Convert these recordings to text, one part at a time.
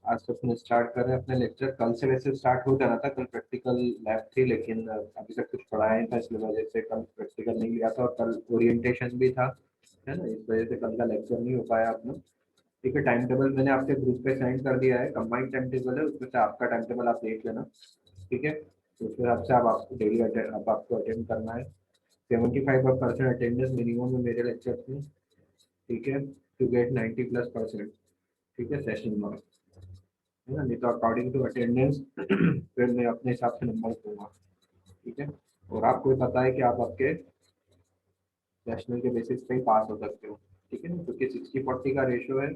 आज से अपने स्टार्ट कर रहे हैं अपने लेक्चर। कल से वैसे स्टार्ट हो जाना था, कल प्रैक्टिकल लैब थी, लेकिन अभी तक कुछ पढ़ाया नहीं था, इसलिए वजह से कल प्रैक्टिकल नहीं लिया था, और कल ओरिएंटेशन भी था, है ना, इस वजह से कल का लेक्चर नहीं हो पाया अपना। ठीक है, टाइम टेबल मैंने आपके ग्रुप पे सेंड कर दिया है, कंबाइंड टाइम टेबल है, उसमें से आपका टाइम टेबल आप देख लेना। ठीक है, तो उस हिसाब से आप आपको डेली आपको अटेंड करना है। 75% अटेंडेंस मिनिमम है मेरे लेक्चर्स में। ठीक है, टू गेट 90+%। ठीक है, सेशन मार्क्स, है ना, नहीं तो अकॉर्डिंग टू अटेंडेंस फिर मैं अपने हिसाब से नंबर दूंगा। ठीक है, और आपको भी पता है कि आप आपके नेशनल के बेसिस पे ही पास हो सकते हो। ठीक है ना, क्योंकि 60-40 का रेशियो है।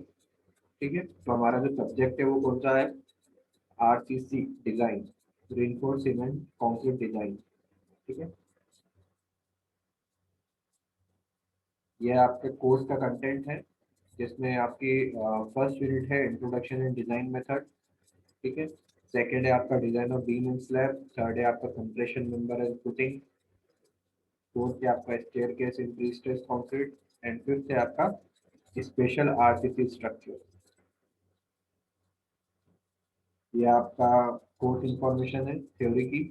ठीक है, तो हमारा जो सब्जेक्ट है वो कौन सा है? RCC design, reinforce cement concrete design. ठीक है, ये आपके कोर्स का कंटेंट है, जिसमें आपकी फर्स्ट यूनिट है इंट्रोडक्शन एंड डिजाइन मेथड। ठीक है, सेकंड है आपका design of beam and slab, third है आपका compression member and footing, fourth है आपका staircase in pre stress concrete, and fifth है आपका स्पेशल आरसीसी स्ट्रक्चर। ये आपका कोर्स इंफॉर्मेशन है थ्योरी की।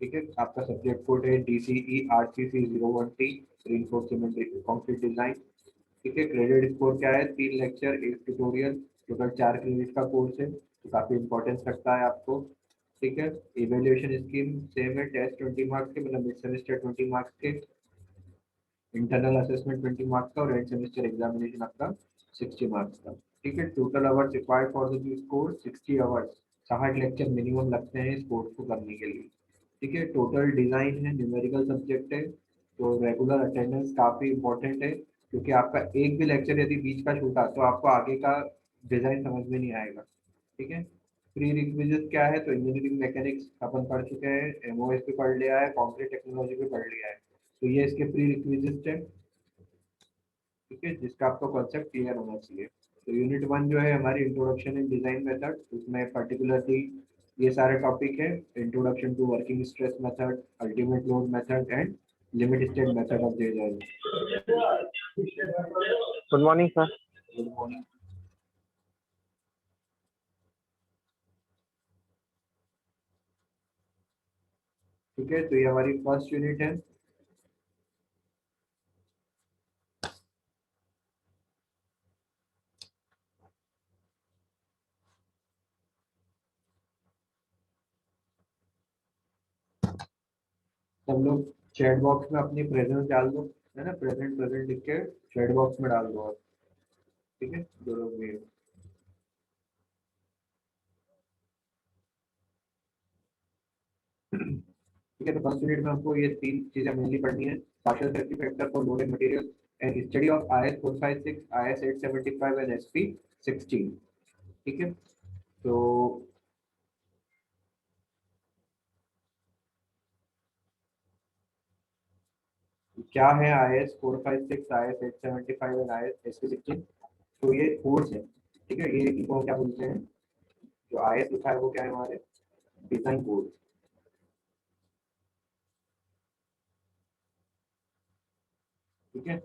ठीक है, आपका सब्जेक्ट कोड है DCE RCC 01T, reinforcement concrete design. ठीक है, क्रेडिट स्कोर क्या है? 3 लेक्चर, 1 ट्यूटोरियल, टोटल 4 क्रेडिट का कोर्स है, तो काफी इंपॉर्टेंस रखता है आपको। ठीक है, इवेल्युएशन स्कीम सेम है, टेस्ट 20 मार्क्स के, मतलब मिड सेमेस्टर 20 मार्क्स के, इंटरनल असेसमेंट 20 मार्क्स का, और एंड सेमेस्टर एग्जामिनेशन आपका 60 मार्क्स का। ठीक है, total hours required for the course 60 hours, 60 lecture minimum लगते हैं इस कोर्स को करने के लिए। ठीक है, टोटल डिजाइन है, न्यूमेरिकल सब्जेक्ट है, तो रेगुलर अटेंडेंस काफी इंपॉर्टेंट है, क्योंकि आपका एक भी लेक्चर यदि बीच का छूटा तो आपको आगे का डिजाइन समझ में नहीं आएगा। ठीक है, प्री रिक्विजिट क्या है? तो इंजीनियरिंग मैकेनिक्स अपन पढ़ चुके हैं, एमओएस भी पढ़ लिया है, कॉन्क्रीट टेक्नोलॉजी भी पढ़ लिया है, तो ये इसके प्री रिक्विजिट है। ठीक है, जिसका आपको कॉन्सेप्ट क्लियर होना चाहिए। तो यूनिट 1 जो है हमारी इंट्रोडक्शन इन डिजाइन मेथड, उसमें पर्टिकुलरली ये सारे टॉपिक है, introduction to working stress method, ultimate load method and limit state method of design. Good morning sir. Good morning. ठीक है, तो ये हमारी फर्स्ट यूनिट है। सब लोग चैट बॉक्स में अपनी प्रेजेंस डाल दो, है ना, प्रेजेंट प्रेजेंट लिख के चैट बॉक्स में डाल दो आप। ठीक है, जो लोग भी ठीक है, तो फर्स्ट यूनिट में हमको ये 3 चीजें मेनली पढ़नी है। Partial safety factor for load and material, and study of IS 456, IS 875 and SP 16। ठीक है, तो क्या है IS 456, IS 875 and IS SP 16? तो ये कोर्स है। ठीक है, ये इनको क्या बोलते हैं? जो IS लिखा है वो क्या है? हमारे डिजाइन कोड। ठीक है,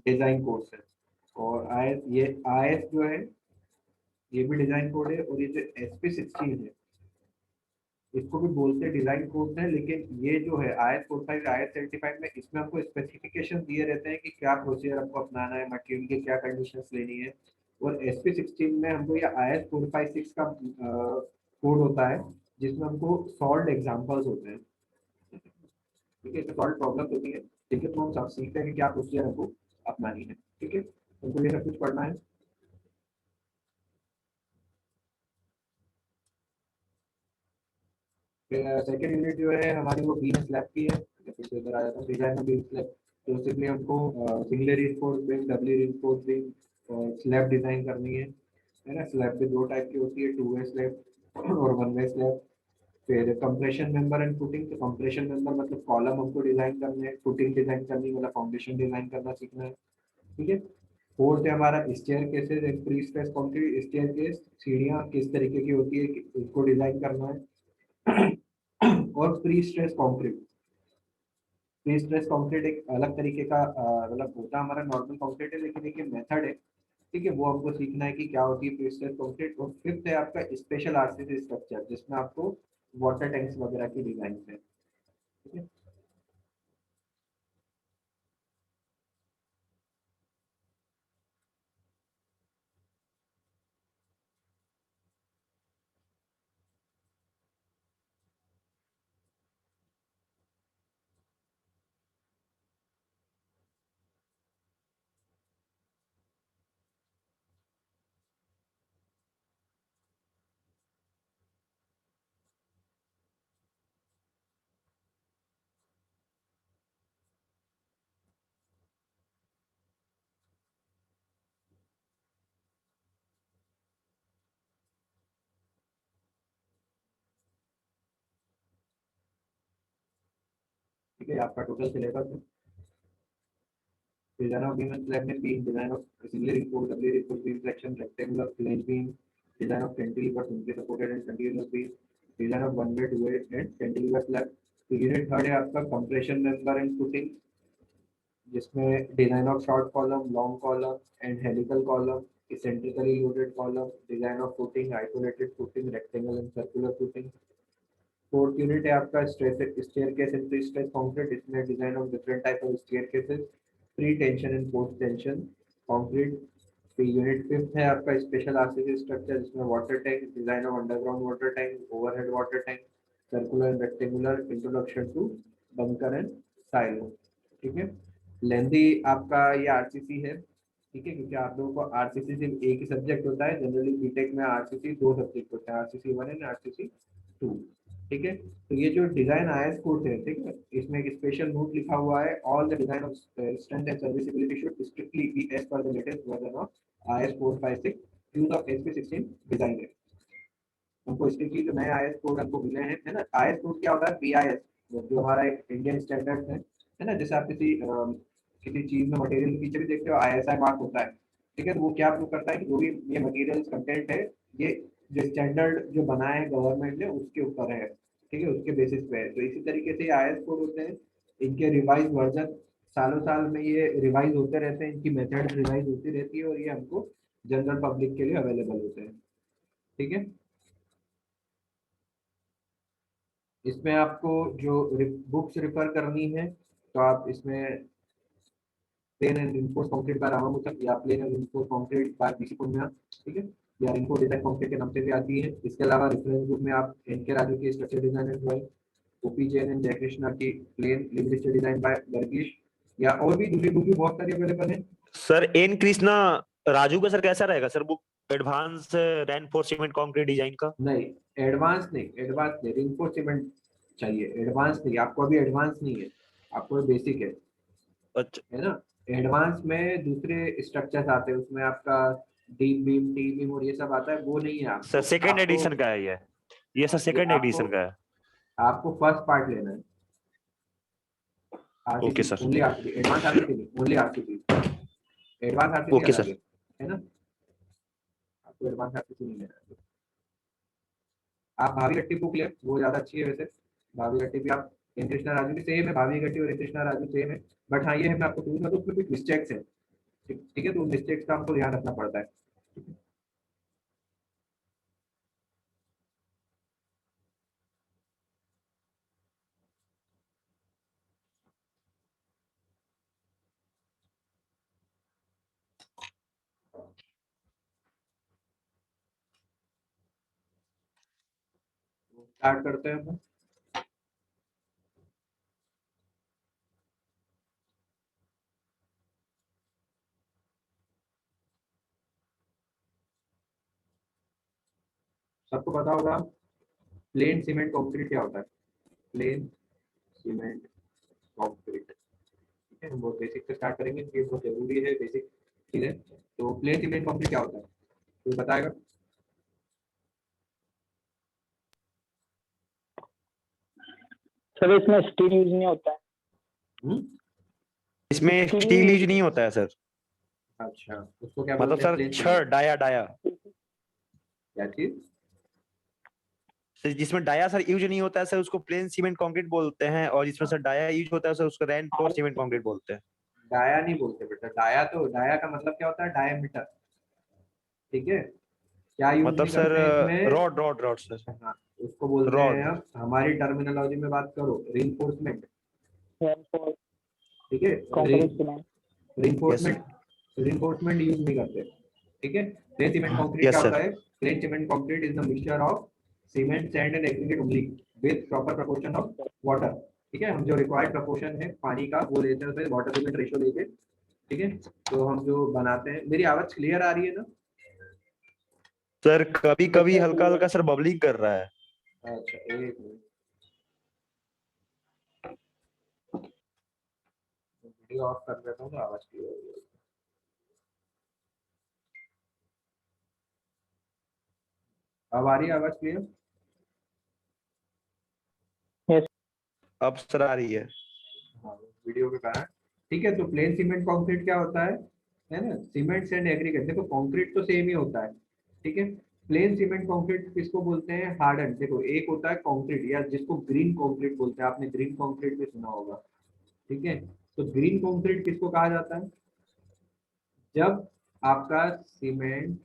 डिजाइन कोर्स है। और IS, ये IS जो है ये भी डिजाइन कोड है, और ये जो SP 16 है इसको भी बोलते हैं डिजाइन कोड है, लेकिन ये जो है IS 45, IS 75 में, इसमें हमको स्पेसिफिकेशन दिए रहते हैं कि क्या प्रोसीजर हमको अपनाना है, मटेरियल की क्या कंडीशंस लेनी है। और SP 16 में हमको ये IS 456 का कोड होता है, जिसमें हमको सॉल्व एग्जांपल्स होते हैं। ठीक है, तो सॉल्व प्रॉब्लम होती है। ठीक है, तो हम सब सीखते हैं कि क्या प्रोसीजर हमको अपनानी है। ठीक है, हमको ये सब कुछ पढ़ना है। सेकेंड यूनिट जो है हमारी वो बीम स्लैब की है। फिर से इधर आ जाता हूँ, डिजाइन ऑफ बीम स्लैब। तो सिंपली हमको single reinforce beam, doubly reinforce beam slab design करनी है ना। स्लैब भी 2 टाइप की होती है, 2 वे स्लैब और 1 वे स्लैब। फिर कंप्रेशन मेंबर एंड फुटिंग, तो कंप्रेशन मेंबर मतलब कॉलम हमको डिजाइन करने हैं, फुटिंग डिजाइन करनी है, मतलब फाउंडेशन डिजाइन करना सीखना है। ठीक है, फोर्थ है हमारा stair cases and pre stress concrete. Stair case, सीढ़ियाँ किस तरीके की होती है उसको डिजाइन करना है। और pre stress concrete, pre stress concrete एक अलग तरीके का मतलब होता हमारा नॉर्मल कंक्रीट है, लेकिन एक मेथड है ठीक है, वो हमको सीखना है कि क्या होती है प्रीस्ट्रेस कंक्रीट। और फिफ्थ है आपका स्पेशल आरसीसी स्ट्रक्चर, जिसमें आपको वाटर टैंक्स वगैरह की डिजाइन है। ठीक है, ठीक है, आपका टोटल सिलेबस है। Design of beam and slab में तीन design of single report, double report beam section, rectangular plane beam, design of cantilever simply supported and continuous beam, design of one way two way and cantilever slab. तो unit third है आपका compression member and footing, जिसमें design of short column, long column and helical column, eccentrically loaded column, design of footing, isolated footing, rectangle and circular footing. Fourth unit है आपका stress staircase and pre stress concrete, इसमें design of different type of staircases, pre tension and post tension concrete. फिर unit fifth है आपका special RCC structure, जिसमें water tank, design of underground water tank, overhead water tank, circular and rectangular, introduction to bunker and silo. ठीक है, लेंदी आपका ये RCC है। ठीक है, क्योंकि आप लोगों को आरसीसी सिर्फ एक ही सब्जेक्ट होता है, जनरली बीटेक में आरसीसी दो सब्जेक्ट होते हैं, RCC one and RCC two. ठीक है, तो ये जो डिजाइन आईएस कोड है, ठीक है, इसमें एक स्पेशल नोट लिखा हुआ है, all the design of strength and serviceability should strictly be as per the latest version of IS 456 use of SP 16 design है। हमको स्ट्रिक्टली जो नए आईएस कोड हमको मिले हैं, है ना। आईएस कोड क्या होता है, बीआईएस, जो हमारा एक इंडियन स्टैंडर्ड है ना। जैसे आप किसी चीज में मटेरियल के पीछे भी देखते हो आईएसआई मार्क होता है। ठीक है, तो वो क्या प्रूव करता है कि जो भी ये मटेरियल कंटेंट है, ये जो स्टैंडर्ड जो बनाया है गवर्नमेंट ने उसके ऊपर है। ठीक है, उसके बेसिस पे है। तो इसी तरीके से आईएस कोड होते हैं, इनके रिवाइज वर्जन सालों साल में ये रिवाइज होते रहते हैं, इनकी मेथड रिवाइज होती रहती है, और ये हमको जनरल पब्लिक के लिए अवेलेबल होते हैं। ठीक है, इसमें आपको जो बुक्स रिफर करनी है, तो आप इसमें plain and reinforce concrete by Ramamurthy, या plain and reinforce concrete by BC Punia. ठीक है, या इनको डिजाइन कंक्रीट के नाम से भी आती है। इसके अलावा रेफरेंस बुक में आप एनके राजू की structure design and drawing, OP Jain and Jaikrishna की plain limited design by Varghese, या और भी दूसरी बुक भी बहुत सारी अवेलेबल है। सर एन कृष्णा राजू का सर कैसा रहेगा sir book, advance reinforcement concrete design का? नहीं, एडवांस नहीं, एडवांस नहीं, रिइंफोर्समेंट चाहिए, एडवांस नहीं। आपको अभी एडवांस नहीं है, आपको बेसिक अच्छा है ना। एडवांस में दूसरे स्ट्रक्चर्स आते हैं, उसमें आपका डीप बीम, टी बीम और ये सब आता है, वो नहीं है सर, आपको। सेकंड आपको एडिशन का है ये सर ये सेकंड आपको एडिशन का है। आपको फर्स्ट पार्ट लेना है, okay RCC sir. Only, RCC advance RCC नहीं, only RCC. Advance RCC okay अलग सर। है ना। आपको एडवांस आरसीसी नहीं लेना है। आप भावी गट्टी बुक ले, वो ज्यादा अच्छी है वैसे। भावी गट्टी भी आप, कृष्णा राजू भी सेम है, भावी गट्टी और कृष्णा राजू सेम है। बट हाँ, ये है मैं आपको दूंगा तो उसमें कुछ मिस्टेक्स है। ठीक ठीक है, तो उन मिस्टेक्स का हमको ध्यान रखना पड़ता है। स्टार्ट करते हैं हम। सबको पता होगा प्लेन सीमेंट कंक्रीट क्या होता है। प्लेन सीमेंट कंक्रीट, ठीक है, हम बहुत बेसिक से स्टार्ट करेंगे, ये बहुत जरूरी है बेसिक चीजें। तो प्लेन सीमेंट कंक्रीट क्या होता है, तो बताएगा। सर इसमें स्टील यूज नहीं होता है। हम्म, इसमें स्टील नहीं स्टील यूज यूज नहीं होता है सर। अच्छा, उसको क्या मतलब बोलते हैं, सर प्लेन छड़ सीमेंट। डाया डाया, क्या चीज। सर जिसमें डाया सर यूज नहीं होता है सर उसको प्लेन सीमेंट कंक्रीट बोलते हैं, और जिसमें हाँ, सर डाया यूज होता है सर उसको रेनफोर्स सीमेंट कंक्रीट बोलते हैं। डाया नहीं बोलते बेटा, डाया तो डाया का मतलब क्या होता है, डायमीटर। ठीक है, क्या यूज मतलब नहीं सर करते हैं इसमें? रॉड रॉड रॉड सर, हाँ, उसको बोलते हैं, रॉड। अब हमारी टर्मिनोलॉजी में बात करो, रिइंफोर्समेंट। reinforced ठीक है, concrete cement. Yes sir, reinforcement, reinforcement use नहीं करते। ठीक है, प्लेन सीमेंट कंक्रीट क्या यस होता सर, है? Plane cement concrete is the mixture of cement, sand and aggregate only with proper proportion of water. ठीक है, हम जो रिक्वायर्ड प्रोपोर्शन है पानी का वो लेते हैं, वाटर सीमेंट रेशियो लेके। ठीक है, तो हम जो बनाते हैं, मेरी आवाज क्लियर आ रही है ना? सर कभी Yes, कभी sir, हल्का clear. हल्का सर बबलिंग कर रहा है। अच्छा, एक मिनट, वीडियो ऑफ कर देता हूँ तो आवाज क्लियर हो जाएगी। अब आ रही है आवाज क्लियर? Yes. अब सर आ रही है। हाँ, वीडियो के कारण। ठीक है, तो प्लेन सीमेंट कंक्रीट क्या होता है ना, सीमेंट एंड एग्रीगेट। देखो कंक्रीट तो सेम ही होता है। ठीक है, प्लेन सीमेंट कंक्रीट किसको बोलते हैं? हार्डन। देखो एक होता है कंक्रीट, या जिसको ग्रीन कंक्रीट बोलते हैं, आपने ग्रीन कंक्रीट भी सुना होगा। ठीक है, तो ग्रीन कंक्रीट किसको कहा जाता है? जब आपका सीमेंट,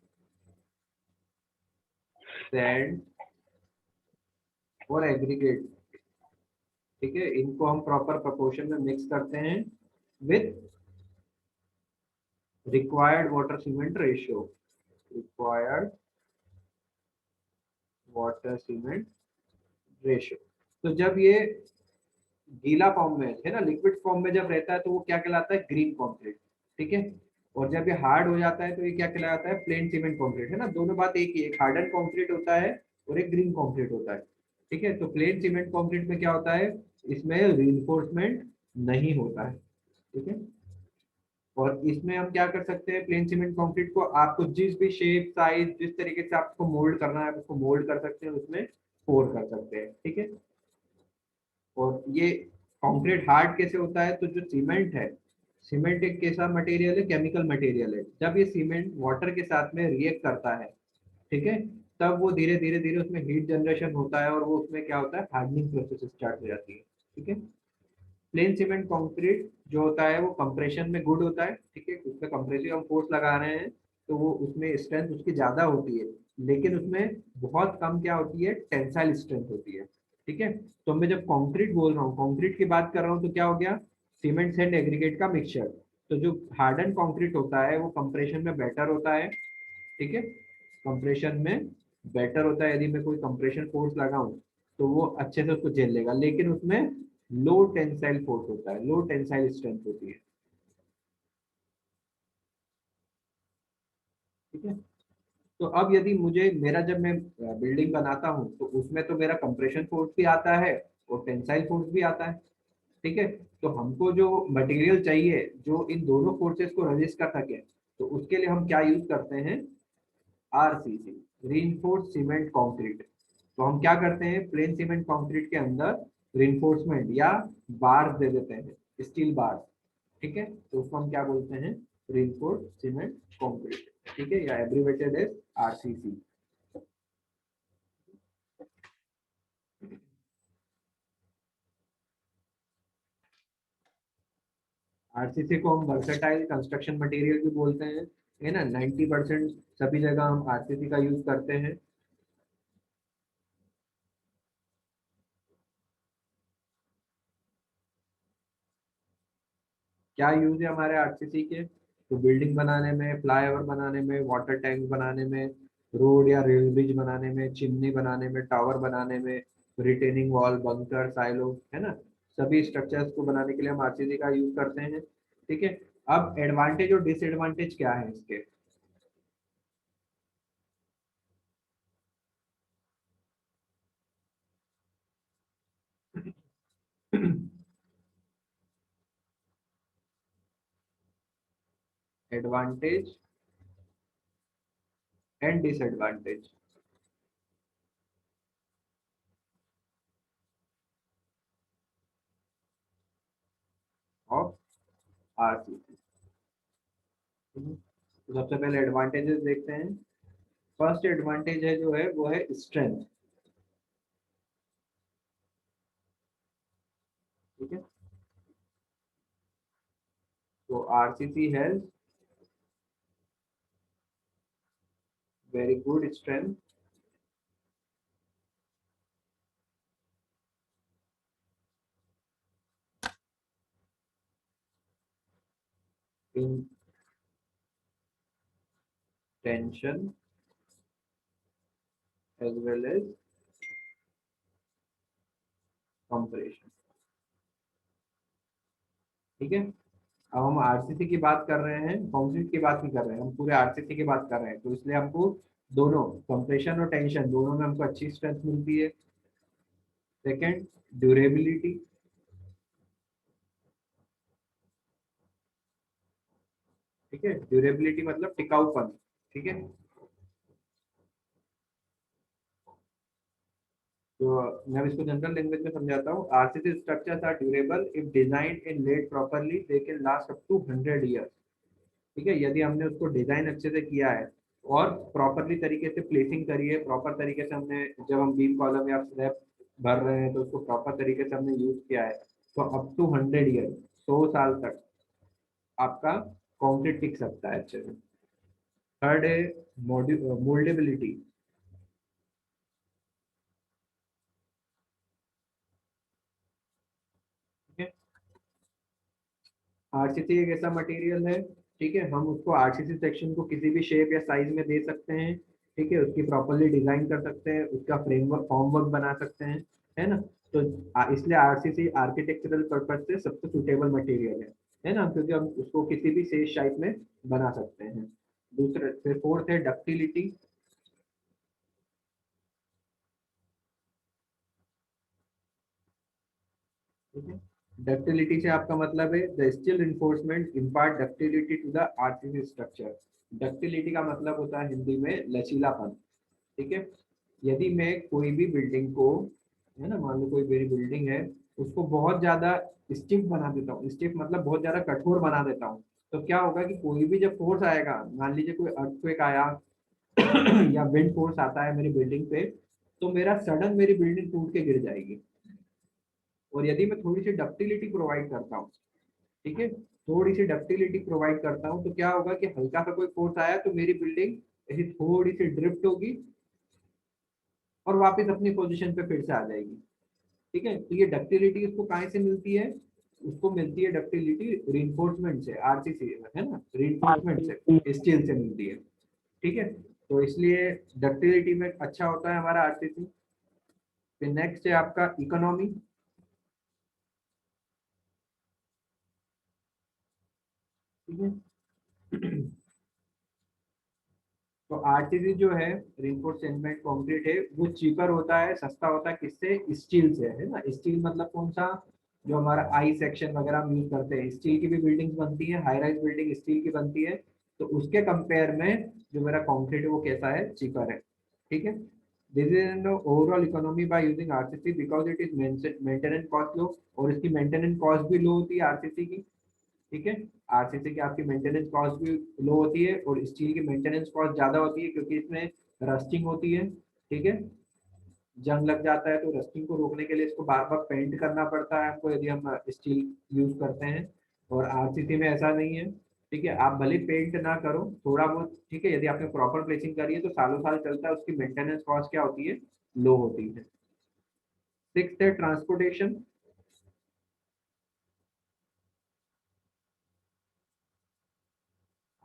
सैंड और एग्रीगेट, ठीक है, इनको हम प्रॉपर प्रोपोर्शन में मिक्स करते हैं with required water cement ratio, required water cement ratio. तो जब ये गीला फॉर्म में है ना, लिक्विड फॉर्म में जब रहता है तो वो क्या कहलाता है? Green concrete. ठीक है, और जब ये हार्ड हो जाता है तो ये क्या कहलाता है? Plane cement concrete. है ना, दोनों बात एक ही है, एक हार्डन कॉन्क्रीट होता है और एक ग्रीन कॉन्क्रीट होता है। ठीक है, तो प्लेन सीमेंट कॉन्क्रीट में क्या होता है? इसमें रिइंफोर्समेंट नहीं होता है। ठीक है, और इसमें हम क्या कर सकते हैं? प्लेन सीमेंट कंक्रीट को आपको जिस भी शेप, साइज, जिस तरीके से आपको मोल्ड करना है उसको मोल्ड कर सकते हैं, उसमें पोर कर सकते हैं। ठीक है, और ये कंक्रीट हार्ड कैसे होता है? तो जो सीमेंट है, सीमेंट एक कैसा मटेरियल है? केमिकल मटेरियल है। जब ये सीमेंट वाटर के साथ में रिएक्ट करता है, ठीक है, तब वो धीरे धीरे धीरे उसमें हीट जनरेशन होता है और वो उसमें क्या होता है? हार्डनिंग प्रोसेस स्टार्ट हो जाती है। ठीक है, प्लेन सीमेंट कंक्रीट जो होता है वो कंप्रेशन में गुड होता है। ठीक है, उसमें कंप्रेसिव हम फोर्स लगा रहे हैं तो वो उसमें स्ट्रेंथ उसकी ज्यादा होती है, लेकिन उसमें बहुत कम क्या होती है? टेंसाइल स्ट्रेंथ होती है। ठीक है, तो मैं जब कंक्रीट बोल रहा हूँ, कंक्रीट की बात कर रहा हूँ, तो क्या हो गया? सीमेंट एंड एग्रीगेट का मिक्सचर। तो जो हार्डन कंक्रीट होता है वो कंप्रेशन में बेटर होता है। ठीक है, कंप्रेशन में बेटर होता है, यदि मैं कोई कंप्रेशन फोर्स लगाऊं तो वो अच्छे से उसको झेल लेगा, लेकिन उसमें लो टेंसाइल फोर्स होता है, लो टेंसाइल स्ट्रेंथ होती है। ठीक है, तो अब यदि मुझे मेरा, जब मैं बिल्डिंग बनाता हूँ तो उसमें तो मेरा कंप्रेशन फोर्स भी आता है और टेंसाइल फोर्स भी आता है। ठीक है, तो हमको जो मटेरियल चाहिए जो इन दोनों फोर्सेस को रजिस्ट कर सके, तो उसके लिए हम क्या यूज करते हैं? RCC, reinforced cement concrete. तो हम क्या करते हैं? प्लेन सीमेंट कंक्रीट के अंदर रीइंफोर्समेंट या बार दे देते हैं, स्टील बार। ठीक है, तो उसको हम क्या बोलते हैं? Reinforced cement concrete. ठीक है, या एब्रिवेटेड एज आरसीसी। आरसीसी को हम वर्सेटाइल कंस्ट्रक्शन मटेरियल भी बोलते हैं। है ना, 90% सभी जगह हम आरसीसी का यूज करते हैं। क्या यूज है हमारे आरसीसी के? तो बिल्डिंग बनाने में, फ्लाईओवर बनाने में, वाटर टैंक बनाने में, रोड या रेल ब्रिज बनाने में, चिमनी बनाने में, टावर बनाने में, रिटेनिंग वॉल, बंकर, साइलो, है ना, सभी स्ट्रक्चर्स को बनाने के लिए हम आरसीसी का यूज करते हैं। ठीक है, अब एडवांटेज और डिसएडवांटेज क्या है इसके? Advantage and disadvantage of RCC. तो सबसे पहले एडवांटेजेस देखते हैं। फर्स्ट एडवांटेज है जो है वो है स्ट्रेंथ। ठीक है, तो RCC has very good strength, in tension as well as compression। ठीक है, अब हम आरसीसी की बात कर रहे हैं, कंक्रीट की बात नहीं कर रहे हैं, हम पूरे आरसीसी की बात कर रहे हैं, तो इसलिए हमको दोनों कंप्रेशन और टेंशन दोनों में हमको अच्छी स्ट्रेंथ मिलती है। सेकंड, ड्यूरेबिलिटी, ठीक है, ड्यूरेबिलिटी मतलब टिकाऊपन। ठीक है, तो मैं अब इसको जनरल लैंग्वेज में समझाता हूँ। RCC structures are durable if designed and laid properly, they can last up to 100 years. ठीक है, यदि हमने उसको डिजाइन अच्छे से किया है और प्रॉपरली तरीके से प्लेसिंग करी है, प्रॉपर तरीके से हमने, जब हम बीम कॉलम या स्लैब भर रहे हैं तो उसको प्रॉपर तरीके से हमने यूज किया है, तो अप टू 100 ईयर, 100 साल तक आपका कंक्रीट टिक सकता है अच्छे से। थर्ड है मोल्डेबिलिटी। आरसीसी एक ऐसा मटेरियल है, ठीक है, हम उसको आरसीसी सेक्शन को किसी भी शेप या साइज में दे सकते हैं। ठीक है, उसकी प्रॉपरली डिजाइन कर सकते हैं, उसका फ्रेमवर्क फॉर्मवर्क बना सकते हैं, है ना। तो इसलिए आरसीसी आर्किटेक्चरल पर्पज से सबसे सुटेबल मटेरियल है ना, क्योंकि हम उसको किसी भी शेप शाइप में बना सकते हैं। दूसरे फिर फोर्थ है डक्टिलिटी। ठीक है, डक्टिलिटी से आपका मतलब है the steel reinforcement impart ductility to the RCC structure. Ductility का मतलब होता है हिंदी में लचीलापन। ठीक है, यदि मैं कोई भी बिल्डिंग को, है ना, मान लो कोई मेरी बिल्डिंग है, उसको बहुत ज्यादा स्टिफ बना देता हूँ, स्टिफ मतलब बहुत ज्यादा कठोर बना देता हूँ, तो क्या होगा कि कोई भी जब फोर्स आएगा, मान लीजिए कोई अर्थक्वेक आया या विंड फोर्स आता है मेरी बिल्डिंग पे, तो मेरा सडन मेरी बिल्डिंग टूट के गिर जाएगी। और यदि मैं थोड़ी सी डक्टिलिटी प्रोवाइड करता हूँ, ठीक है, थोड़ी सी डक्टिलिटी प्रोवाइड करता हूँ, तो क्या होगा कि हल्का सा कोई फोर्स आया तो मेरी बिल्डिंग ऐसी थोड़ी सी ड्रिफ्ट होगी और वापस अपनी पोजीशन पे फिर से आ जाएगी। ठीक है, तो ये डक्टिलिटी उसको कहाँ से मिलती है? उसको मिलती है डक्टिलिटी रिइंफोर्समेंट से, आरसीसी, है ना, रिइंफोर्समेंट से, स्टील से मिलती है। ठीक है, तो इसलिए डक्टिलिटी में अच्छा होता है हमारा आरसीसी। फिर नेक्स्ट है आपका इकोनॉमी। ठीक है, तो आरसीसी जो है, रिइंफोर्स्ड सीमेंट कंक्रीट है, वो चीपर होता है, सस्ता होता है, किससे? स्टील से, है ना। स्टील मतलब कौन सा? जो हमारा आई सेक्शन वगैरह हम यूज करते हैं, स्टील की भी बिल्डिंग्स बनती है, हाई राइज बिल्डिंग स्टील की बनती है, तो उसके कंपेयर में जो मेरा कंक्रीट है वो कैसा है? चीपर है। ठीक है, this is an overall economy by using RCC because it is maintenance cost low, और इसकी मेंटेनेंस कॉस्ट भी लो होती है आरसीसी की। ठीक है, आरसीसी की आपकी मेंटेनेंस कॉस्ट भी लो होती है और स्टील की मेंटेनेंस कॉस्ट ज्यादा होती है, क्योंकि इसमें रस्टिंग होती है। ठीक है, जंग लग जाता है तो रस्टिंग को रोकने के लिए इसको बार बार पेंट करना पड़ता है हमको, यदि हम स्टील यूज करते हैं। और आरसीसी में ऐसा नहीं है। ठीक है, आप भले पेंट ना करो थोड़ा बहुत, ठीक है, यदि आपने प्रॉपर प्लेसिंग करी है तो सालों साल चलता है, उसकी मेंटेनेंस कॉस्ट क्या होती है? लो होती है। सिक्स्थ है ट्रांसपोर्टेशन।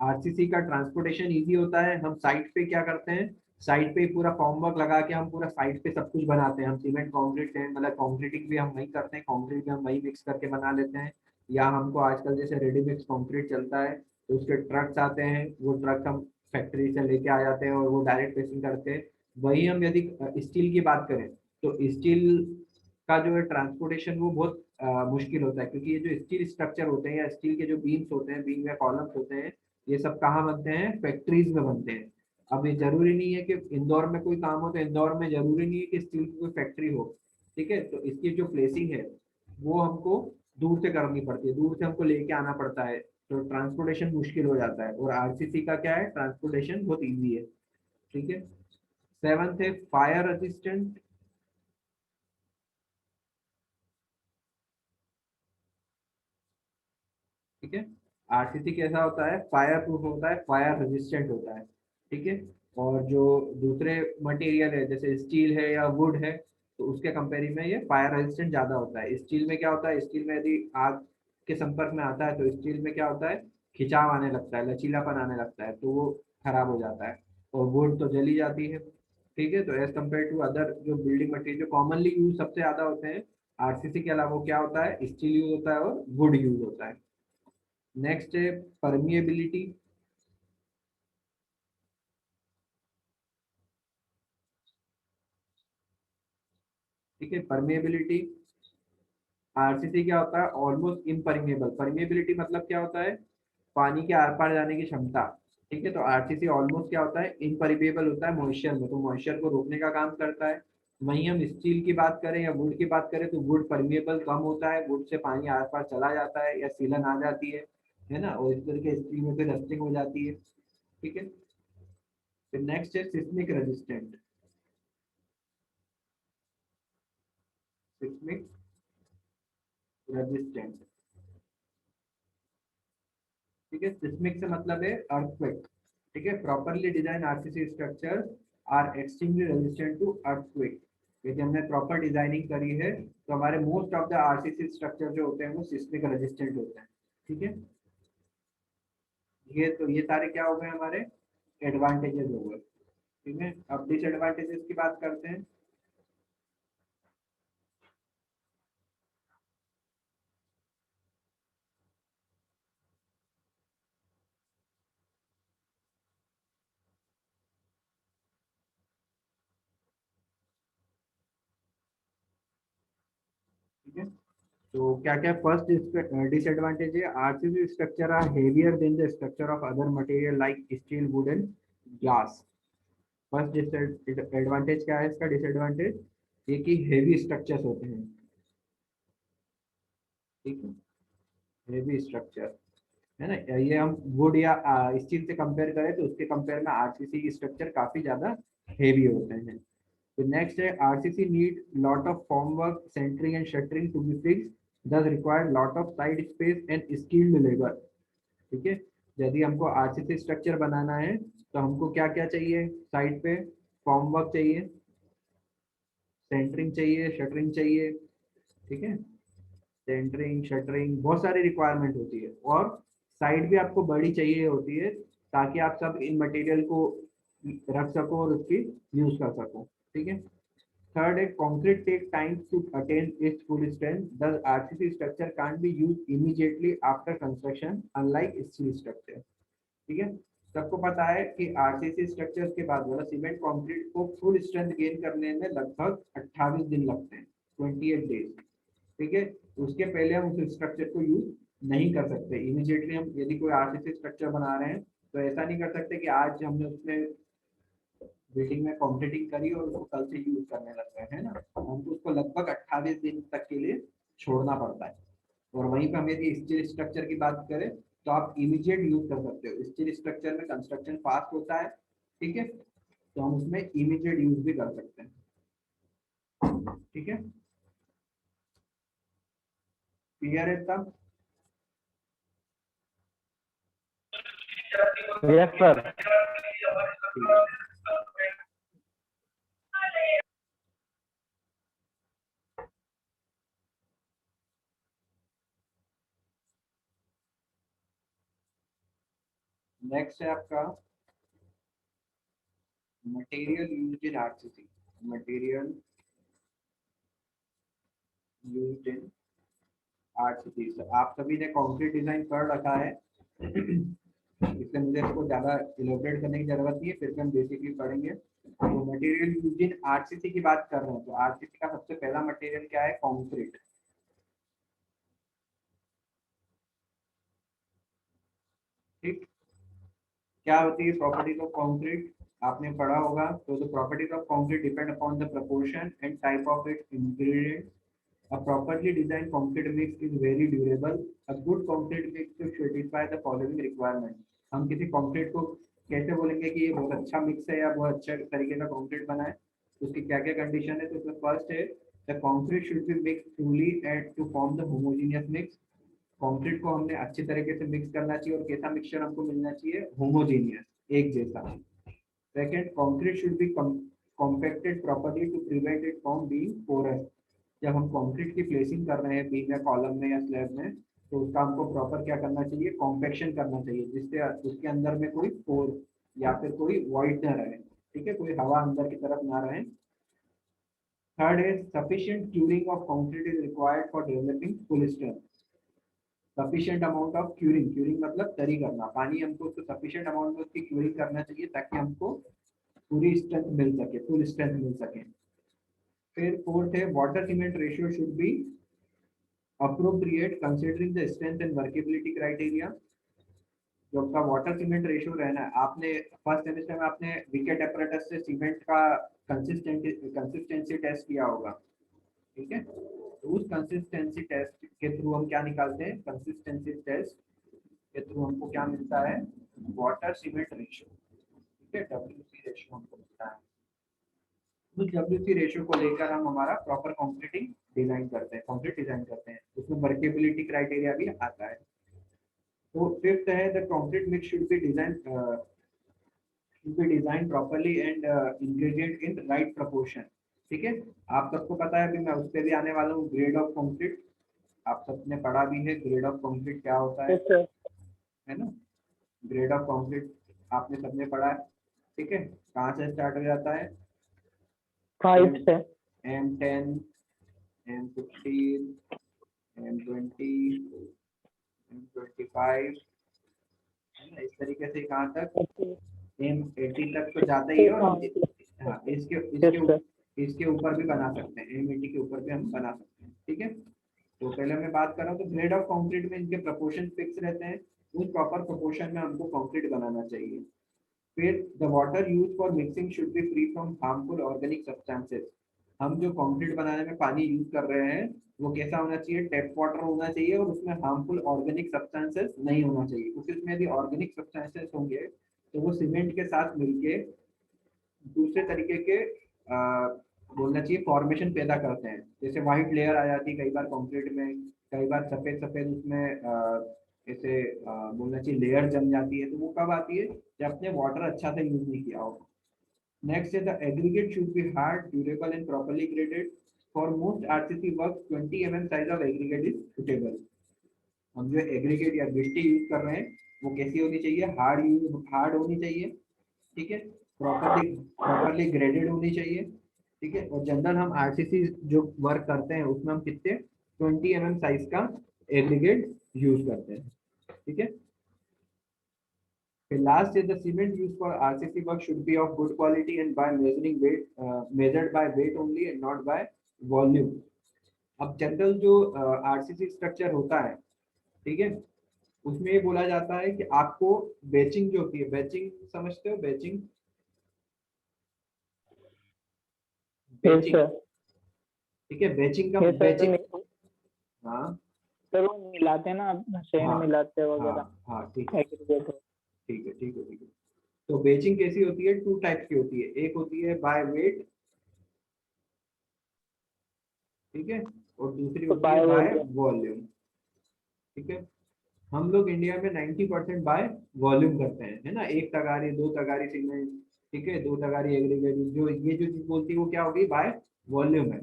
आरसीसी का ट्रांसपोर्टेशन इजी होता है। हम साइट पे क्या करते हैं, साइट पे पूरा फॉर्मवर्क लगा के हम पूरा साइट पे सब कुछ बनाते हैं। हम सीमेंट कंक्रीट से, मतलब कंक्रीटिंग भी हम वही करते हैं, कंक्रीट भी हम वही मिक्स करके बना लेते हैं। या हमको आजकल जैसे रेडी मिक्स कंक्रीट चलता है, तो उसके ट्रक्स आते हैं, वो ट्रक हम फैक्ट्री से लेके आ जाते हैं और वो डायरेक्ट पेसिंग करते हैं। वही हम यदि स्टील की बात करें, तो स्टील का जो है ट्रांसपोर्टेशन वो बहुत मुश्किल होता है, क्योंकि ये जो स्टील स्ट्रक्चर होते हैं या स्टील के जो बीम्स होते हैं, बीम या कॉलम्स होते हैं, ये सब कहाँ बनते हैं? फैक्ट्रीज में बनते हैं। अब ये जरूरी नहीं है कि इंदौर में कोई काम हो तो इंदौर में जरूरी नहीं है कि स्टील की कोई फैक्ट्री हो। ठीक है, तो इसकी जो प्लेसिंग है वो हमको दूर से करनी पड़ती है, दूर से हमको लेके आना पड़ता है, तो ट्रांसपोर्टेशन मुश्किल हो जाता है। और आरसीसी का क्या है? ट्रांसपोर्टेशन बहुत ईजी है। ठीक है, सेवंथ है फायर रेजिस्टेंट। ठीक है, आरसीसी कैसा होता है? फायर प्रूफ होता है, फायर रेजिस्टेंट होता है। ठीक है, और जो दूसरे मटेरियल है जैसे स्टील है या वुड है तो उसके कंपेरिजन में ये फायर रेजिस्टेंट ज्यादा होता है। स्टील में क्या होता है, स्टील में यदि आग के संपर्क में आता है तो स्टील में क्या होता है, खिंचाव आने लगता है, लचीलापन आने लगता है, तो वो खराब हो जाता है। और वुड तो जली जाती है। ठीक है, तो एज कम्पेयर टू अदर जो बिल्डिंग मटेरियल जो कॉमनली यूज सबसे ज्यादा होते हैं आरसीसी के अलावा, वो क्या होता है, स्टील यूज होता है और वुड यूज होता है। नेक्स्ट है परमिएबिलिटी। ठीक है, परमिएबिलिटी आरसीसी क्या होता है, ऑलमोस्ट इम्परमिएबल। परमिएबिलिटी मतलब क्या होता है, पानी के आर पार जाने की क्षमता। ठीक है, तो आरसीसी ऑलमोस्ट क्या होता है, इम्परमिएबल होता है मॉइस्चर में, तो मॉइस्चर को रोकने का काम करता है। वहीं हम स्टील की बात करें या वुड की बात करें तो वुड परमिएबल कम होता है, वुड से पानी आर पार चला जाता है या सीलन आ जाती है ना, और इस तरह के स्टील में फिर रस्टिंग हो जाती है। ठीक है, फिर नेक्स्ट है सिस्मिक रेजिस्टेंट। Seismic resistant. ठीक है, सिस्मिक से मतलब है अर्थक्वेक। ठीक है, properly design RCC structure are extremely resistant to earthquake. यदि हमने प्रॉपर डिजाइनिंग करी है तो हमारे most of the RCC structure जो होते हैं वो सिस्मिक रेजिस्टेंट होते हैं। ठीक है, ये तो ये सारे क्या हो गए हमारे एडवांटेजेस हो गए। ठीक है, अब डिसएडवांटेजेस की बात करते हैं। ठीक है, तो क्या क्या फर्स्ट डिसएडवांटेज है, RCC structure are heavier than the structure of other material like steel, wood and glass. First advantage क्या है इसका, डिसएडवांटेज ये कि हेवी स्ट्रक्चर्स होते हैं। ठीक है, हेवी स्ट्रक्चर है ना, ये हम वुड या स्टील से कंपेयर करें तो उसके कंपेयर में आरसीसी की स्ट्रक्चर काफी ज्यादा हेवी होते हैं। तो नेक्स्ट है RCC need lot of form work, centering and shuttering to be fix, this require lot of side space and skilled labour. ठीक है, यदि हमको आरसीसी स्ट्रक्चर बनाना है तो हमको क्या क्या चाहिए, साइड पे फॉर्म वर्क चाहिए, सेंटरिंग चाहिए, शटरिंग चाहिए। ठीक है, सेंटरिंग शटरिंग बहुत सारी रिक्वायरमेंट होती है, और साइड भी आपको बड़ी चाहिए होती है ताकि आप सब इन मटेरियल को रख सको और उसकी यूज कर सको। ठीक है, थर्ड है concrete take time to attain its full strength, the RCC structure can't be used immediately after construction unlike steel structure. ठीक है, सबको पता है कि आरसीसी स्ट्रक्चर के बाद वाला सीमेंट कंक्रीट को फुल स्ट्रेंथ गेन करने में लगभग 28 दिन लगते हैं, 28 डेज। ठीक है, उसके पहले हम उस स्ट्रक्चर को यूज नहीं कर सकते इमीडिएटली। हम यदि कोई आरसीसी स्ट्रक्चर बना रहे हैं तो ऐसा नहीं कर सकते कि आज हमने उसमें बिल्डिंग में कंक्रीटिंग करी और उसको कल से यूज करने लग गए, है ना, हमको उसको लगभग 28 दिन तक के लिए छोड़ना पड़ता है। और वहीं पर हम यदि स्टील स्ट्रक्चर की बात करें तो आप इमीडिएट यूज कर सकते हो, स्टील स्ट्रक्चर में कंस्ट्रक्शन फास्ट होता है। ठीक है, तो हम उसमें इमीडिएट यूज भी कर सकते हैं। ठीक है, क्लियर है तब। Yes sir. नेक्स्ट है आपका material used in RCC. Material used in RCC, आप सभी ने कंक्रीट डिजाइन कर रखा है इसलिए मुझे इसको ज्यादा इलोबरेट करने की जरूरत नहीं है, फिर भी हम बेसिकली पढ़ेंगे। तो मटेरियल यूज्ड इन आरसीसी की बात कर रहे हैं तो आरसीसी का सबसे पहला मटेरियल क्या है, कंक्रीट। ठीक, क्या होती है प्रॉपर्टीज ऑफ कंक्रीट, आपने पढ़ा होगा। तो the properties of concrete depend upon the proportion and type of its ingredients. A properly designed concrete mix is very durable. A good concrete mix should satisfy the following requirements. हम किसी concrete को कैसे बोलेंगे कि ये बहुत अच्छा mix है या बहुत अच्छे तरीके का कंक्रीट बना है, तो उसकी क्या क्या कंडीशन है। तो उसमें फर्स्ट है the concrete should be mix truly and to form the homogeneous mix. Concrete को हमने अच्छे तरीके से मिक्स करना चाहिए और कैसा मिक्सचर हमको मिलना चाहिए, होमोजेनियस, एक जैसा। Second, concrete should be compacted properly to prevent it from being porous. जब हम कंक्रीट की प्लेसिंग कर रहे हैं बीम या कॉलम में या स्लैब में, तो उसका हमको प्रॉपर क्या करना चाहिए, कॉम्पैक्शन करना चाहिए, जिससे उसके अंदर में कोई पोर या फिर कोई वॉइड ना रहे, ठीक है, कोई हवा अंदर की तरफ ना रहे। थर्ड है sufficient curing of concrete is required for developing full strength. Sufficient amount of curing, curing मतलब तरी करना, पानी हमको उसको सफिशिएंट अमाउंट में उसकी क्यूरिंग करना चाहिए ताकि हमको पूरी स्ट्रेंथ मिल सके, फुल स्ट्रेंथ मिल सके। फिर फोर्थ है water cement ratio should be appropriate considering the strength and workability criteria. जो आपका वाटर सीमेंट रेशियो रहना है, आपने फर्स्ट सेमेस्टर में आपने विकेट अपरेटस से सीमेंट का कंसिस्टेंसी टेस्ट किया होगा, ठीक है, तो उस कंसिस्टेंसी टेस्ट के थ्रू हम क्या निकालते हैं, कंसिस्टेंसी टेस्ट के थ्रू हमको क्या मिलता है, वाटर सीमेंट रेशियो, ठीक है, WC रेशियो हमको मिलता है। उस WC रेशियो को लेकर हम हमारा प्रॉपर कंक्रीटिंग डिजाइन करते हैं, कंक्रीट डिजाइन करते हैं, उसमें वर्केबिलिटी क्राइटेरिया भी आता है। तो फिफ्थ है the concrete mix should be design properly and ingredient in right proportion, ठीक है। आप सबको पता है, अभी मैं उस पर भी आने वाला हूँ, ग्रेड ऑफ कंक्रीट, आप सबने पढ़ा भी है ग्रेड ऑफ कंक्रीट क्या होता yes sir, है ना, ग्रेड ऑफ कंक्रीट आपने सबने पढ़ा है, ठीक है। कहाँ से स्टार्ट हो जाता है, 5 से M10, M15, M20, M25, है ना, इस तरीके से कहाँ तक M80 तक तो जाता ही है। और हाँ, इसके इसके ऊपर भी बना सकते हैं, M80 के ऊपर भी हम बना सकते हैं, ठीक है। तो पहले मैं बात कर रहा हूँ, तो ग्रेड ऑफ कंक्रीट में इनके प्रोपोर्शन फिक्स रहते हैं, उस प्रॉपर प्रोपोर्शन में हमको कंक्रीट बनाना चाहिए। फिर the water use for mixing should be free from harmful organic substances. हम जो कंक्रीट बनाने में पानी यूज कर रहे हैं वो कैसा होना चाहिए, टैप वाटर होना चाहिए, और उसमें हार्मफुल ऑर्गेनिक सब्सटेंसेस नहीं होना चाहिए, क्योंकि उसमें यदि ऑर्गेनिक सब्सटेंसेस होंगे तो वो सीमेंट के साथ मिलके दूसरे तरीके के बोलना चाहिए फॉर्मेशन पैदा करते हैं, जैसे व्हाइट लेयर आ जाती है कई बार कंक्रीट में, कई बार सफेद सफेद उसमें ऐसे बोलना चाहिए लेयर जम जाती है, तो वो कब आती है, जब आपने वाटर अच्छा से यूज नहीं किया हो। नेक्स्ट है the aggregate should be hard, durable and properly graded. For most RCC work 20 mm size of aggregate is suitable. हम जो एग्रीगेट या गिट्टी यूज कर रहे हैं वो कैसी होनी चाहिए, हार्ड होनी चाहिए, ठीक है, प्रॉपर्ली ग्रेडेड होनी चाहिए, ठीक है। और जनरल हम आरसीसी जो वर्क करते हैं उसमें हम कितने 20 mm साइज का एग्रीगेट यूज करते हैं, ठीक है। फिर last is the cement used for RCC work should be of good quality and by measuring weight, measured by weight only and not by volume। अब जनरल जो आरसीसी स्ट्रक्चर होता है, ठीक है, उसमें ये बोला जाता है कि आपको बेचिंग जो होती है, बेचिंग समझते हो, बेचिंग yes बेचिंग sir, ठीक है, बेचिंग का yes sir, बेचिंग, हाँ सर वो मिलाते हैं ना, शेन हाँ मिलाते हैं हाँ वगैरह, हाँ, ठीक है एग्रीगेट है। ठीक है ठीक है ठीक है। तो बेचिंग कैसी होती है, टू टाइप्स की होती है, एक होती है बाय वेट, ठीक है, और दूसरी तो होती है बाय बाय वॉल्यूम, ठीक है। हम लोग इंडिया में 90% बाय वॉल्यूम करते हैं, है ना, एक तगारी दो तगारी सीमेंट, ठीक है, दो तगारी एग्रीगेट, जो ये जो चीज बोलती है वो क्या होगी, बाय वॉल्यूम है।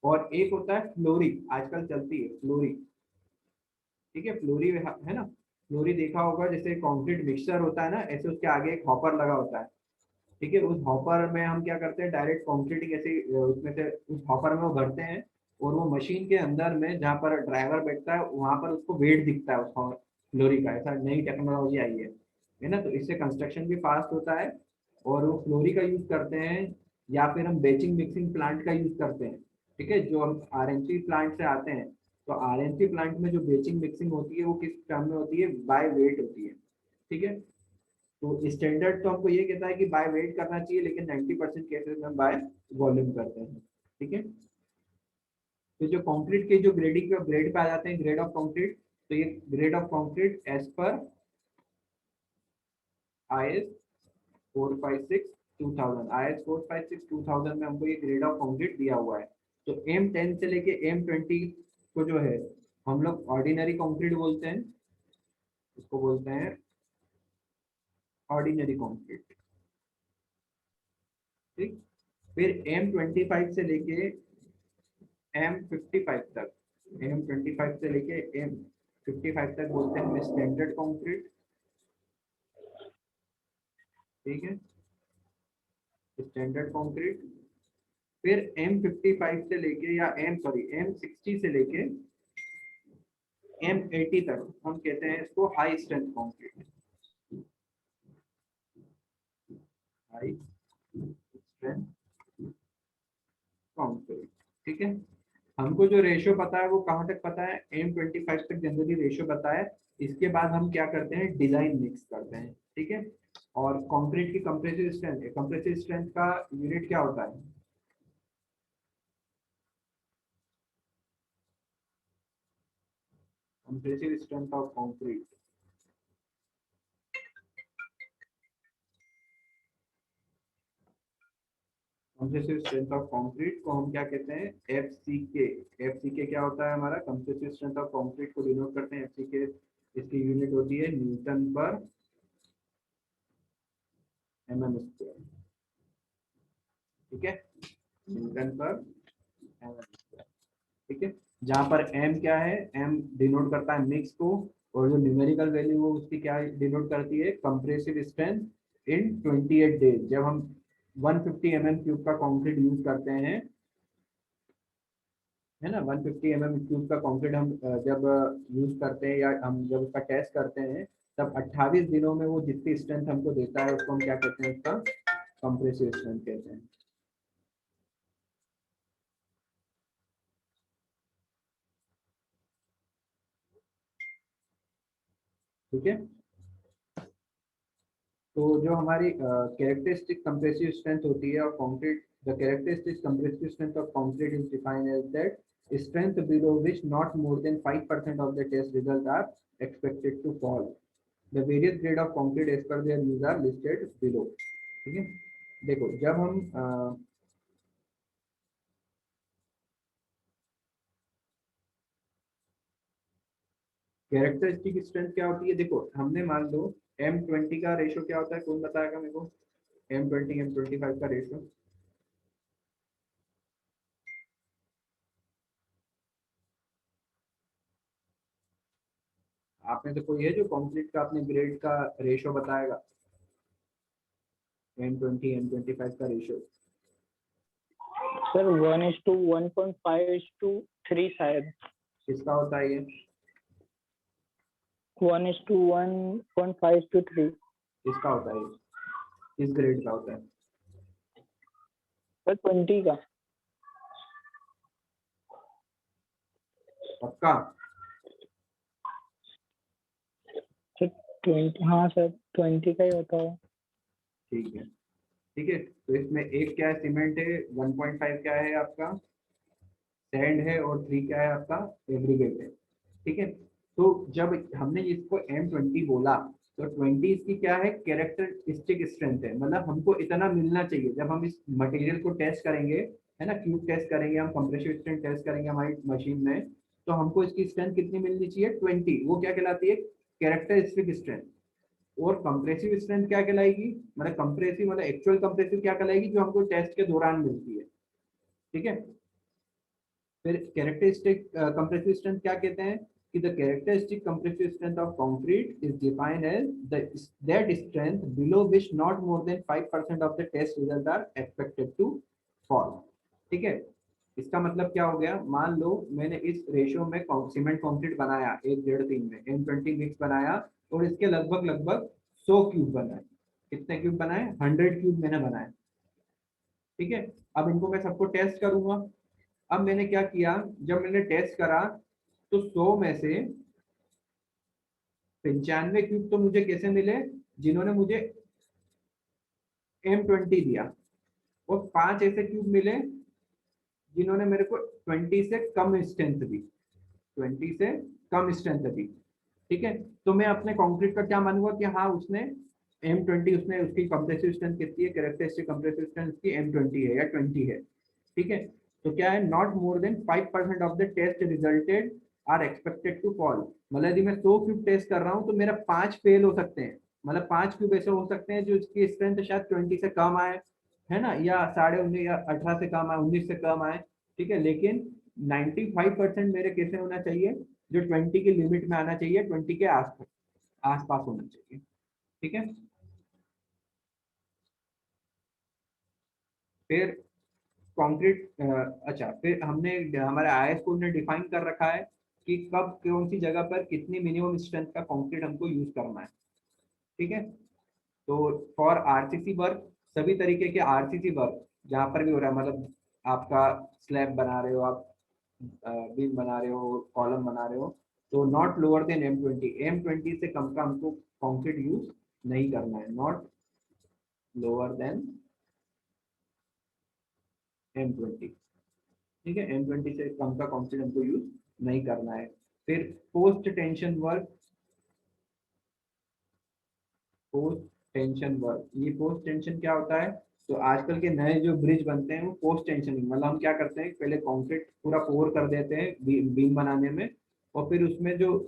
और एक होता है फ्लोरी, आजकल चलती है फ्लोरी, ठीक है, फ्लोरी है ना, फ्लोरी देखा होगा, जैसे कंक्रीट मिक्सचर होता है ना, ऐसे उसके आगे एक हॉपर लगा होता है, ठीक है, उस हॉपर में हम क्या करते हैं, डायरेक्ट कंक्रीटिंग ऐसे उसमें से उस हॉपर में वो भरते हैं, और वो मशीन के अंदर में जहाँ पर ड्राइवर बैठता है वहां पर उसको वेट दिखता है उस फ्लोरी का, ऐसा नई टेक्नोलॉजी आई है ना, तो इससे कंस्ट्रक्शन भी फास्ट होता है। और वो फ्लोरी का यूज करते हैं, या फिर हम बेचिंग मिक्सिंग प्लांट का यूज करते हैं, ठीक है, जो हम आरएनसी प्लांट से आते हैं, तो आरएनसी प्लांट में जो बेचिंग मिक्सिंग होती है वो किस टर्म में होती है, बाय वेट होती है, ठीक है। तो स्टैंडर्ड तो हमको ये कहता है कि बाय वेट करना चाहिए, लेकिन 90% केसेस में बाय वॉल्यूम करते हैं, ठीक है। तो जो कंक्रीट के जो ग्रेडिंग पे ग्रेड पे आ जाते हैं, ग्रेड ऑफ कंक्रीट, तो ये grade of concrete as per IS 456/2000, IS 456/2000 में हमको ये ग्रेड ऑफ कंक्रीट दिया हुआ है। तो M10 से लेके M20 को जो है हम लोग ऑर्डिनरी कंक्रीट बोलते हैं, उसको बोलते हैं ऑर्डिनरी कंक्रीट, ठीक। फिर M25 से लेके M55 तक, M25 से लेके M55 तक बोलते हैं स्टैंडर्ड कंक्रीट। ठीक है, स्टैंडर्ड कंक्रीट। फिर M55 से लेके या M60 से लेके M80 तक हम कहते हैं इसको high strength concrete, high strength concrete. ठीक है, हमको जो रेशियो पता है वो कहाँ तक पता है, M25 तक जनरली रेशियो पता है। इसके बाद हम क्या करते हैं, डिजाइन मिक्स करते हैं। ठीक है, और कंक्रीट की कंप्रेसिव स्ट्रेंथ है, कंप्रेसिव स्ट्रेंथ का यूनिट क्या होता है, compressive strength of concrete, compressive strength of concrete को हम क्या कहते हैं, FCK। FCK क्या होता है हमारा, कंप्रेसिव स्ट्रेंथ ऑफ कंक्रीट को डिनोट करते हैं FCK। इसकी यूनिट होती है न्यूटन पर mm²। ठीक है, न्यूटन पर mm²। ठीक है, जहां पर m क्या है, m डिनोट करता है मिक्स को, और जो न्यूमेरिकल वैल्यू वो उसकी क्या डिनोट करती है, कंप्रेसिव स्ट्रेंथ इन 28 डेज। जब हम 150 mm³ का कंक्रीट यूज करते हैं, है ना, 150 mm³ का कंक्रीट हम जब यूज करते हैं या हम जब उसका टेस्ट करते हैं, तब 28 दिनों में वो जितनी स्ट्रेंथ हमको देता है उसको हम क्या कहते हैं, उसका कंप्रेसिव स्ट्रेंथ कहते हैं। ठीक है, तो जो हमारी कैरेक्टरिस्टिक कंप्रेसिव स्ट्रेंथ होती है of concrete, the characteristic compressive strength of concrete is defined as that strength below which not more than 5% of the test results are expected to fall. The various grade of concrete as per their use are listed below. ठीक है, देखो जब हम characteristic strength क्या होती है, देखो हमने मान लो M20 का रेशियो क्या होता है, कौन बताएगा मेरे को, M20 M25 का रेशियो। आप में से कोई है जो कंक्रीट का अपने ग्रेड का रेशियो बताएगा, M20 M25 का रेशियो। सर 1:1.5:3 शायद। किसका होता है ये, 1:1.5:3। किसका होता है ये, किस ग्रेड का होता है, सर 20 का। पक्का। सर 20, हाँ सर 20 का ही होता है। ठीक है, ठीक है, तो इसमें एक क्या है, सीमेंट है, 1.5 क्या है आपका सैंड है, और 3 क्या है आपका एग्रीगेट है। ठीक है, तो जब हमने इसको M20 बोला, तो 20 इसकी क्या है, कैरेक्टरिस्टिक स्ट्रेंथ है, मतलब हमको इतना मिलना चाहिए जब हम इस मटेरियल को टेस्ट करेंगे, है ना, क्यूब टेस्ट करेंगे, हम कंप्रेसिव स्ट्रेंथ टेस्ट करेंगे हमारी मशीन में, तो हमको इसकी स्ट्रेंथ कितनी मिलनी चाहिए, 20। वो क्या कहलाती है, कैरेक्टरिस्टिक स्ट्रेंथ। और कंप्रेसिव स्ट्रेंथ क्या कहलाएगी, मतलब कंप्रेसिव मतलब एक्चुअल कंप्रेसिव क्या कहलाएगी, जो हमको टेस्ट के दौरान मिलती है। ठीक है, फिर कैरेक्टरिस्टिक कंप्रेसिव स्ट्रेंथ क्या कहते हैं, कि the characteristic compressive strength of concrete is defined as that strength below which not more than 5% of the test result are expected to fall. ठीक है, इसका मतलब क्या हो गया, मान लो मैंने इस रेशियो में सीमेंट कंक्रीट बनाया 1:3 में, M20 मिक्स बनाया, और इसके लगभग लगभग 100 क्यूब बनाए। कितने क्यूब बनाए, 100 क्यूब मैंने बनाए। ठीक है, अब इनको मैं सबको टेस्ट करूंगा। अब मैंने क्या किया, जब मैंने टेस्ट करा तो 100 में से 95 क्यूब तो मुझे कैसे मिले, जिन्होंने मुझे M20 दिया, और 5 ऐसे क्यूब मिले जिन्होंने मेरे को 20 से कम स्ट्रेंथ दी, 20 से कम स्ट्रेंथ दी। ठीक है, तो मैं अपने कंक्रीट का क्या मानूंगा कि हाँ उसने M20, उसने उसकी कंप्रेसिव स्ट्रेंथ कितनी है, कैरेक्टरिस्टिक कंप्रेसिव स्ट्रेंथ उसकी M20 है या 20 है। ठीक है, तो क्या है, not more than 5% of the test resulted are expected to fall. मतलब यदि मैं 100 क्यूब टेस्ट कर रहा हूँ तो मेरा 5 फेल हो सकते हैं, मतलब 5 क्यूब ऐसे हो सकते हैं जो इसकी स्ट्रेंथ शायद 20 से कम आए, है ना, या 19.5 या 18 से कम आए, 19 से कम आए, ठीक है, लेकिन 95% मेरे कैसे होना चाहिए, जो 20 की लिमिट में आना चाहिए, 20 के आसपास होना चाहिए, ठीक है। फिर कंक्रीट, अच्छा, फिर हमने हमारे आईएस कोड ने डिफाइन कर रखा है कि कब कौन सी जगह पर कितनी मिनिमम स्ट्रेंथ का कंक्रीट हमको यूज करना है, ठीक है। तो फॉर आरसीसी वर्क, सभी तरीके के आरसीसी वर्क जहाँ पर भी हो रहा है, मतलब आपका स्लैब बना रहे हो आप, बीम बना रहे हो, कॉलम बना रहे हो, तो नॉट लोअर देन M20 से कम का हमको कंक्रीट यूज नहीं करना है, नॉट लोअर देन M20, ठीक है। M20 से कम का कंक्रीट हमको यूज नहीं करना है। फिर post tension work, post tension work, ये पोस्ट टेंशन क्या होता है, तो आजकल के नए जो ब्रिज बनते हैं वो पोस्ट टेंशनिंग, मतलब हम क्या करते हैं, पहले कंक्रीट पूरा पोर कर देते हैं बीम बनाने में, और फिर उसमें जो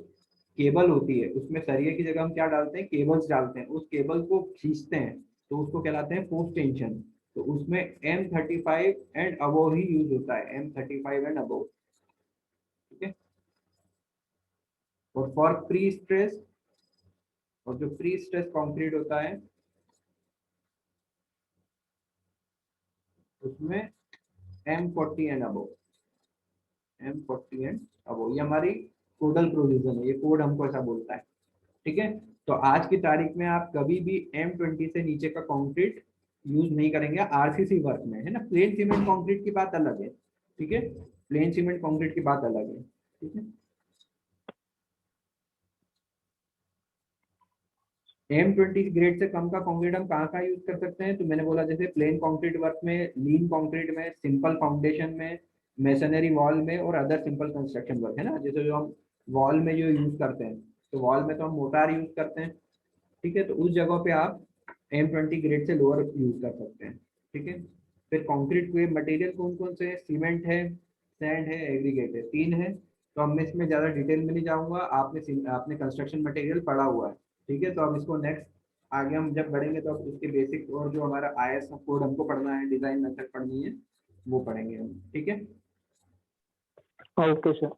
केबल होती है, उसमें सरिये की जगह हम क्या डालते हैं, केबल्स डालते हैं, उस केबल को खींचते हैं, तो उसको कहलाते हैं पोस्ट टेंशन। तो उसमें M35 and above he use होता है, M35 एंड अबोव, ठीक है। और फॉर प्री स्ट्रेस, और जो प्री स्ट्रेस कंक्रीट होता है उसमें M40 and above, M40 and above, ये हमारी कोडल प्रोविजन है, ये कोड हमको ऐसा बोलता है, ठीक है। तो आज की तारीख में आप कभी भी M20 से नीचे का कंक्रीट यूज नहीं करेंगे आरसीसी वर्क में, है ना। प्लेन सीमेंट कंक्रीट की बात अलग है, ठीक है, प्लेन सीमेंट कंक्रीट की बात अलग है, ठीक है। M20 ग्रेड से कम का कंक्रीट हम कहाँ कहाँ यूज कर सकते हैं, तो मैंने बोला जैसे प्लेन कंक्रीट वर्क में, लीन कंक्रीट में, सिंपल फाउंडेशन में, मेसनरी वॉल में, और अदर सिंपल कंस्ट्रक्शन वर्क, है ना। जैसे जो हम वॉल में जो यूज करते हैं, तो वॉल में तो हम मोटार यूज करते हैं, ठीक है, तो उस जगह पे आप M20 ग्रेड से लोअर यूज कर सकते हैं, ठीक है। फिर कंक्रीट के मटेरियल कौन कौन से हैं, सीमेंट है, सैंड है, एग्रीगेट है, 3 है। तो अब मैं इसमें ज़्यादा डिटेल में नहीं जाऊंगा, आपने कंस्ट्रक्शन मटेरियल पढ़ा हुआ है, ठीक है। तो अब इसको नेक्स्ट आगे हम जब बढ़ेंगे तो अब उसके बेसिक और जो हमारा आईएस कोड हमको पढ़ना है, डिजाइन मेथड पढ़नी है, वो पढ़ेंगे हम, ठीक है। Okay sir.